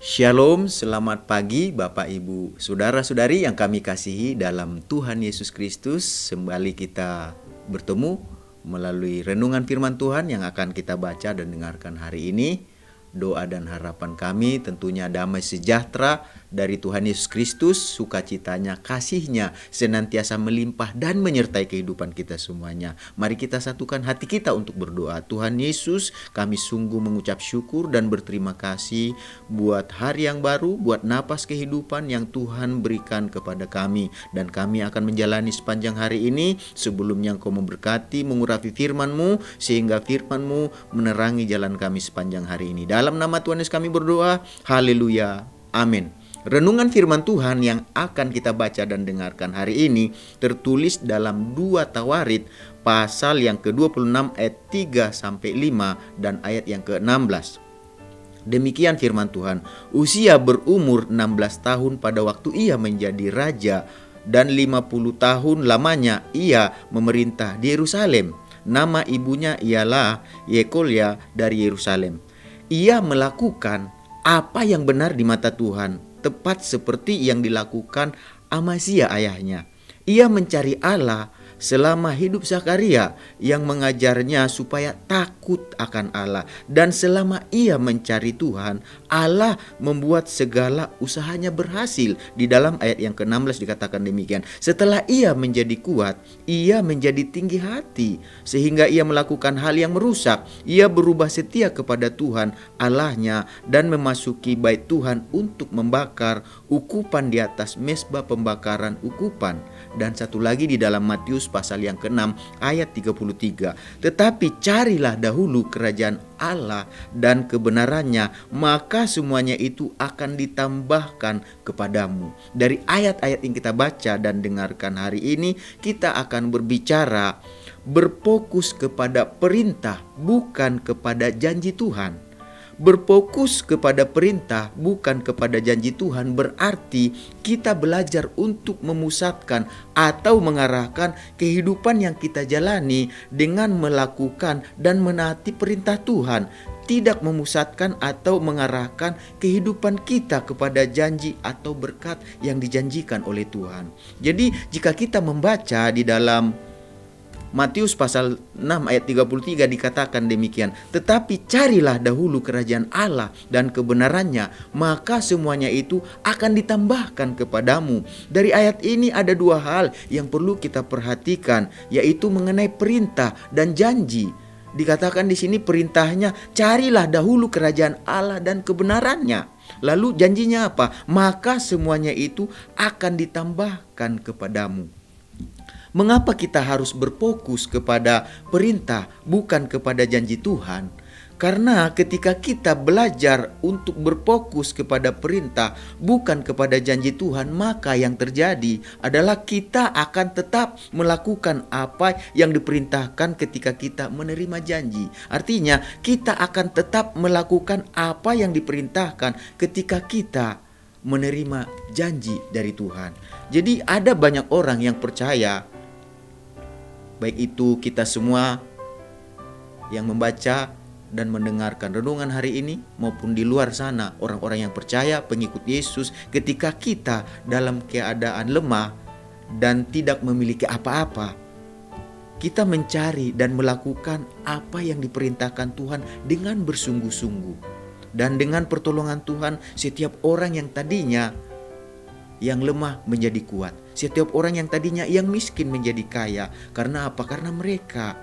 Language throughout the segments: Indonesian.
Shalom, selamat pagi Bapak Ibu Saudara-saudari yang kami kasihi dalam Tuhan Yesus Kristus. Kembali kita bertemu melalui renungan firman Tuhan yang akan kita baca dan dengarkan hari ini. Doa dan harapan kami tentunya damai sejahtera dari Tuhan Yesus Kristus, sukacitanya, kasihnya senantiasa melimpah dan menyertai kehidupan kita semuanya. Mari kita satukan hati kita untuk berdoa. Tuhan Yesus, kami sungguh mengucap syukur dan berterima kasih buat hari yang baru, buat napas kehidupan yang Tuhan berikan kepada kami. Dan kami akan menjalani sepanjang hari ini. Sebelumnya Engkau memberkati, mengurapi firman-Mu, sehingga firman-Mu menerangi jalan kami sepanjang hari ini. Dalam nama Tuhan Yesus kami berdoa, haleluya, amin. Renungan firman Tuhan yang akan kita baca dan dengarkan hari ini tertulis dalam 2 Tawarit pasal yang ke-26 ayat 3-5 dan ayat yang ke-16. Demikian firman Tuhan, Uzia berumur 16 tahun pada waktu ia menjadi raja dan 50 tahun lamanya ia memerintah di Yerusalem. Nama ibunya ialah Yekolya dari Yerusalem. Ia melakukan apa yang benar di mata Tuhan, tepat seperti yang dilakukan Amazia ayahnya. Ia mencari Allah selama hidup Zakaria yang mengajarnya supaya takut akan Allah. Dan selama ia mencari Tuhan, Allah membuat segala usahanya berhasil. Di dalam ayat yang ke-16 dikatakan demikian. Setelah ia menjadi kuat, ia menjadi tinggi hati sehingga ia melakukan hal yang merusak. Ia berubah setia kepada Tuhan Allahnya dan memasuki bait Tuhan untuk membakar ukupan di atas mezbah pembakaran ukupan. Dan satu lagi di dalam Matius pasal yang ke-6 ayat 33. Tetapi carilah dahulu kerajaan Allah dan kebenarannya, maka semuanya itu akan ditambahkan kepadamu. Dari ayat-ayat yang kita baca dan dengarkan hari ini, kita akan berbicara berfokus kepada perintah, bukan kepada janji Tuhan. Berfokus kepada perintah bukan kepada janji Tuhan berarti kita belajar untuk memusatkan atau mengarahkan kehidupan yang kita jalani dengan melakukan dan menaati perintah Tuhan. Tidak memusatkan atau mengarahkan kehidupan kita kepada janji atau berkat yang dijanjikan oleh Tuhan. Jadi jika kita membaca di dalam Matius pasal 6 ayat 33 dikatakan demikian. Tetapi carilah dahulu kerajaan Allah dan kebenarannya, maka semuanya itu akan ditambahkan kepadamu. Dari ayat ini ada dua hal yang perlu kita perhatikan, yaitu mengenai perintah dan janji. Dikatakan di sini perintahnya, carilah dahulu kerajaan Allah dan kebenarannya. Lalu janjinya apa? Maka semuanya itu akan ditambahkan kepadamu. Mengapa kita harus berfokus kepada perintah bukan kepada janji Tuhan? Karena ketika kita belajar untuk berfokus kepada perintah bukan kepada janji Tuhan, maka yang terjadi adalah kita akan tetap melakukan apa yang diperintahkan ketika kita menerima janji. Artinya kita akan tetap melakukan apa yang diperintahkan ketika kita menerima janji dari Tuhan. Jadi ada banyak orang yang percaya, baik itu kita semua yang membaca dan mendengarkan renungan hari ini maupun di luar sana, orang-orang yang percaya pengikut Yesus, ketika kita dalam keadaan lemah dan tidak memiliki apa-apa, kita mencari dan melakukan apa yang diperintahkan Tuhan dengan bersungguh-sungguh. Dan dengan pertolongan Tuhan, setiap orang yang tadinya yang lemah menjadi kuat. Setiap orang yang tadinya yang miskin menjadi kaya. Karena apa? Karena mereka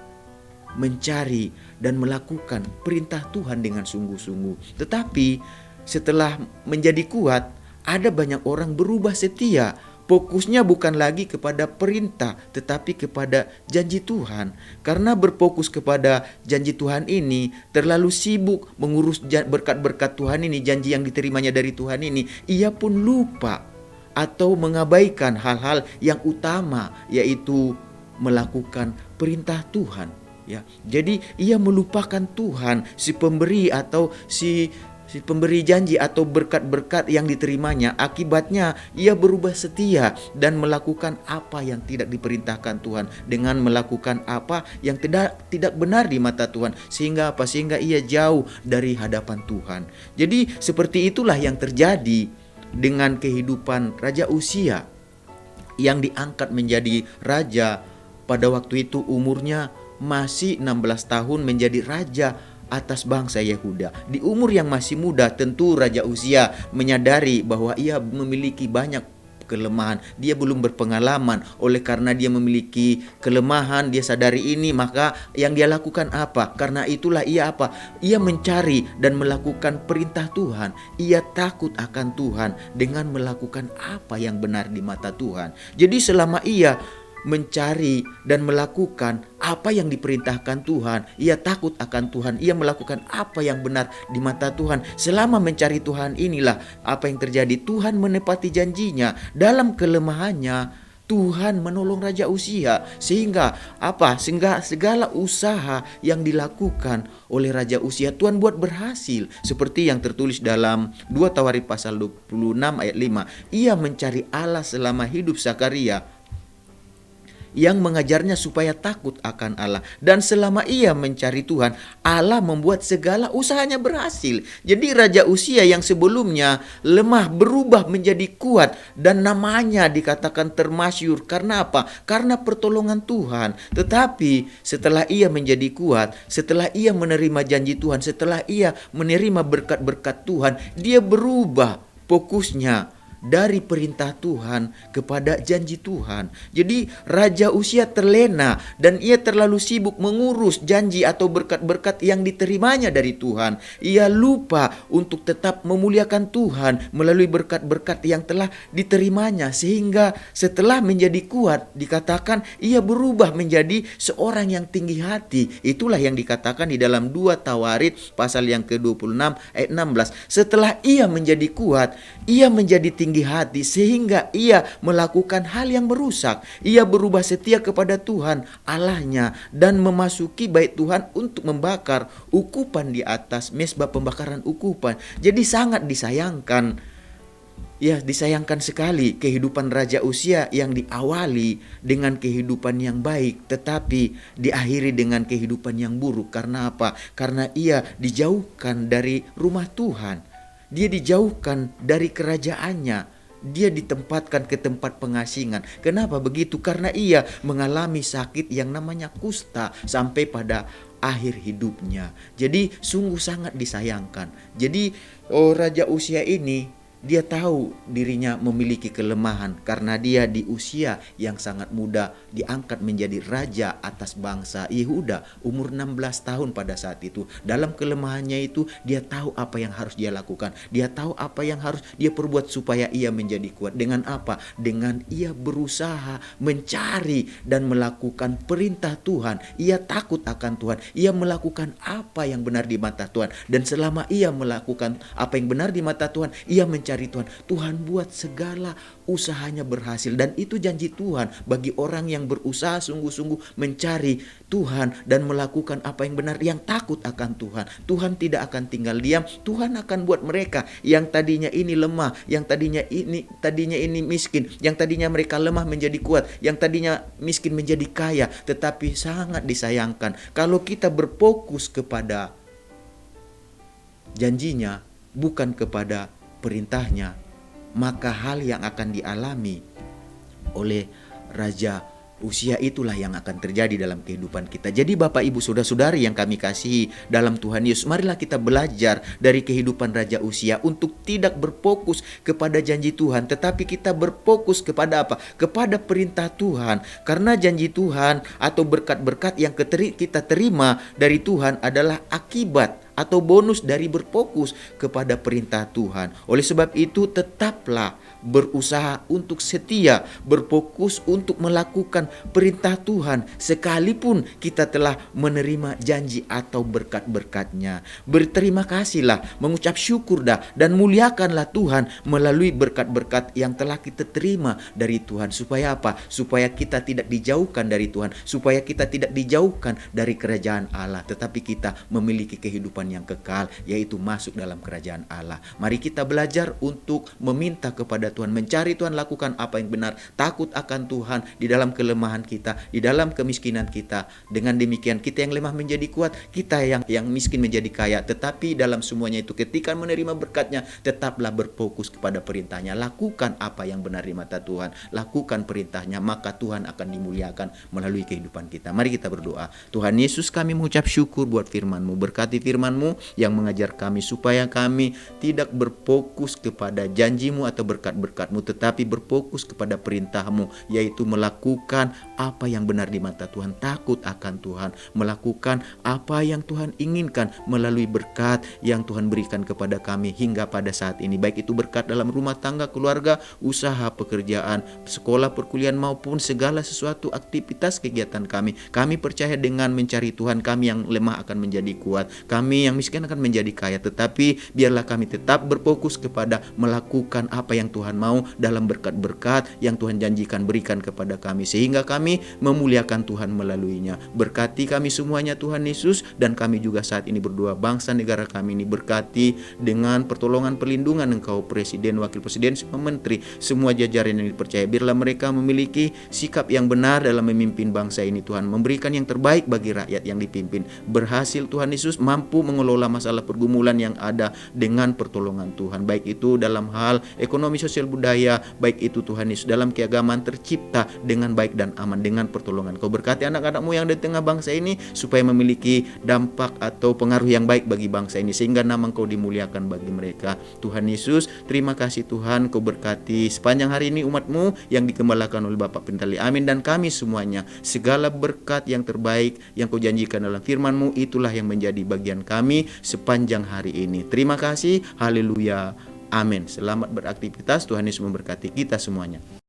mencari dan melakukan perintah Tuhan dengan sungguh-sungguh. Tetapi setelah menjadi kuat, ada banyak orang berubah setia. Fokusnya bukan lagi kepada perintah, tetapi kepada janji Tuhan. Karena berfokus kepada janji Tuhan ini, terlalu sibuk mengurus berkat-berkat Tuhan ini, janji yang diterimanya dari Tuhan ini, ia pun lupa atau mengabaikan hal-hal yang utama, yaitu melakukan perintah Tuhan. Ya, jadi ia melupakan Tuhan, si pemberi atau si si pemberi janji atau berkat-berkat yang diterimanya, akibatnya ia berubah setia dan melakukan apa yang tidak diperintahkan Tuhan, dengan melakukan apa yang tidak benar di mata Tuhan, sehingga apa? Sehingga ia jauh dari hadapan Tuhan. Jadi seperti itulah yang terjadi dengan kehidupan Raja Uzia yang diangkat menjadi raja. Pada waktu itu umurnya masih 16 tahun menjadi raja atas bangsa Yehuda. Di umur yang masih muda, tentu Raja Uzia menyadari bahwa ia memiliki banyak kelemahan. Dia belum berpengalaman. Oleh karena dia memiliki kelemahan, dia sadari ini, maka yang dia lakukan apa? Karena itulah ia apa? Ia mencari dan melakukan perintah Tuhan. Ia takut akan Tuhan dengan melakukan apa yang benar di mata Tuhan. Jadi selama ia mencari dan melakukan apa yang diperintahkan Tuhan, ia takut akan Tuhan, ia melakukan apa yang benar di mata Tuhan. Selama mencari Tuhan inilah apa yang terjadi. Tuhan menepati janjinya. Dalam kelemahannya Tuhan menolong Raja Uzia, sehingga apa? Sehingga segala usaha yang dilakukan oleh Raja Uzia Tuhan buat berhasil. Seperti yang tertulis dalam 2 Tawarik pasal 26 ayat 5. Ia mencari Allah selama hidup Zakaria, yang mengajarnya supaya takut akan Allah. Dan selama ia mencari Tuhan, Allah membuat segala usahanya berhasil. Jadi Raja Uzia yang sebelumnya lemah berubah menjadi kuat, dan namanya dikatakan termasyhur. Karena apa? Karena pertolongan Tuhan. Tetapi setelah ia menjadi kuat, setelah ia menerima janji Tuhan, setelah ia menerima berkat-berkat Tuhan, dia berubah fokusnya dari perintah Tuhan kepada janji Tuhan. Jadi Raja Uzia terlena dan ia terlalu sibuk mengurus janji atau berkat-berkat yang diterimanya dari Tuhan. Ia lupa untuk tetap memuliakan Tuhan melalui berkat-berkat yang telah diterimanya, sehingga setelah menjadi kuat dikatakan ia berubah menjadi seorang yang tinggi hati. Itulah yang dikatakan di dalam 2 Tawarik pasal yang ke-26 ayat 16. Setelah ia menjadi kuat, ia menjadi tinggi hati sehingga ia melakukan hal yang merusak. Ia berubah setia kepada Tuhan Allahnya dan memasuki bait Tuhan untuk membakar ukupan di atas mezbah pembakaran ukupan. Jadi sangat disayangkan. Ya, disayangkan sekali kehidupan Raja Uzia yang diawali dengan kehidupan yang baik, tetapi diakhiri dengan kehidupan yang buruk. Karena apa? Karena ia dijauhkan dari rumah Tuhan. Dia dijauhkan dari kerajaannya. Dia ditempatkan ke tempat pengasingan. Kenapa begitu? Karena ia mengalami sakit yang namanya kusta sampai pada akhir hidupnya. Jadi sungguh sangat disayangkan. Jadi Raja Uzia ini, dia tahu dirinya memiliki kelemahan karena dia di usia yang sangat muda diangkat menjadi raja atas bangsa Yehuda, umur 16 tahun pada saat itu. Dalam kelemahannya itu dia tahu apa yang harus dia lakukan. Dia tahu apa yang harus dia perbuat supaya ia menjadi kuat. Dengan apa? Dengan ia berusaha mencari dan melakukan perintah Tuhan. Ia takut akan Tuhan. Ia melakukan apa yang benar di mata Tuhan. Dan selama ia melakukan apa yang benar di mata Tuhan, ia mencari Tuhan. Tuhan buat segala usahanya berhasil. Dan itu janji Tuhan bagi orang yang berusaha sungguh-sungguh mencari Tuhan dan melakukan apa yang benar, yang takut akan Tuhan. Tuhan tidak akan tinggal diam. Tuhan akan buat mereka yang tadinya ini lemah, yang tadinya ini miskin, yang tadinya mereka lemah menjadi kuat, yang tadinya miskin menjadi kaya. Tetapi sangat disayangkan kalau kita berfokus kepada janjinya bukan kepada perintahnya, maka hal yang akan dialami oleh Raja Uzia itulah yang akan terjadi dalam kehidupan kita. Jadi Bapak Ibu Saudara-saudari yang kami kasihi dalam Tuhan Yesus, marilah kita belajar dari kehidupan Raja Uzia untuk tidak berfokus kepada janji Tuhan, tetapi kita berfokus kepada apa? Kepada perintah Tuhan. Karena janji Tuhan atau berkat-berkat yang kita terima dari Tuhan adalah akibat atau bonus dari berfokus kepada perintah Tuhan. Oleh sebab itu tetaplah berusaha untuk setia, berfokus untuk melakukan perintah Tuhan sekalipun kita telah menerima janji atau berkat-berkatnya. Berterima kasihlah, mengucap syukur dan muliakanlah Tuhan melalui berkat-berkat yang telah kita terima dari Tuhan. Supaya apa? Supaya kita tidak dijauhkan dari Tuhan, supaya kita tidak dijauhkan dari kerajaan Allah, tetapi kita memiliki kehidupan kehidupan yang kekal, yaitu masuk dalam kerajaan Allah. Mari kita belajar untuk meminta kepada Tuhan, mencari Tuhan, lakukan apa yang benar, takut akan Tuhan di dalam kelemahan kita, di dalam kemiskinan kita. Dengan demikian kita yang lemah menjadi kuat, kita yang miskin menjadi kaya. Tetapi dalam semuanya itu, ketika menerima berkat-Nya, tetaplah berfokus kepada perintah-Nya. Lakukan apa yang benar di mata Tuhan, lakukan perintah-Nya, maka Tuhan akan dimuliakan melalui kehidupan kita. Mari kita berdoa. Tuhan Yesus, kami mengucap syukur buat firman-Mu. Berkati firman-Mu yang mengajar kami supaya kami tidak berfokus kepada janji-Mu atau berkat-berkat-Mu, tetapi berfokus kepada perintah-Mu, yaitu melakukan apa yang benar di mata Tuhan, takut akan Tuhan, melakukan apa yang Tuhan inginkan melalui berkat yang Tuhan berikan kepada kami hingga pada saat ini, baik itu berkat dalam rumah tangga, keluarga, usaha, pekerjaan, sekolah, perkuliahan, maupun segala sesuatu aktivitas kegiatan kami. Kami percaya dengan mencari Tuhan, kami yang lemah akan menjadi kuat, kami yang miskin akan menjadi kaya. Tetapi biarlah kami tetap berfokus kepada melakukan apa yang Tuhan mau dalam berkat-berkat yang Tuhan janjikan berikan kepada kami, sehingga kami memuliakan Tuhan melaluinya. Berkati kami semuanya Tuhan Yesus, dan kami juga saat ini berdoa, bangsa negara kami ini berkati dengan pertolongan perlindungan Engkau, Presiden, Wakil Presiden, semua menteri, semua jajaran yang dipercaya. Biarlah mereka memiliki sikap yang benar dalam memimpin bangsa ini Tuhan, memberikan yang terbaik bagi rakyat yang dipimpin. Berhasil Tuhan Yesus mampu mengelola masalah pergumulan yang ada dengan pertolongan Tuhan, baik itu dalam hal ekonomi, sosial, budaya, baik itu Tuhan Yesus dalam keagamaan, tercipta dengan baik dan aman dengan pertolongan Kau. Berkati anak-anak-Mu yang di tengah bangsa ini supaya memiliki dampak atau pengaruh yang baik bagi bangsa ini, sehingga nama Engkau dimuliakan bagi mereka. Tuhan Yesus, terima kasih Tuhan, Kau berkati sepanjang hari ini umat-Mu yang dikembalakan oleh Bapak Pentali. Amin. Dan kami semuanya, segala berkat yang terbaik yang Kau janjikan dalam firman-Mu, itulah yang menjadi bagian kami sepanjang hari ini. Terima kasih. Haleluya. Amin. Selamat beraktivitas. Tuhan Yesus memberkati kita semuanya.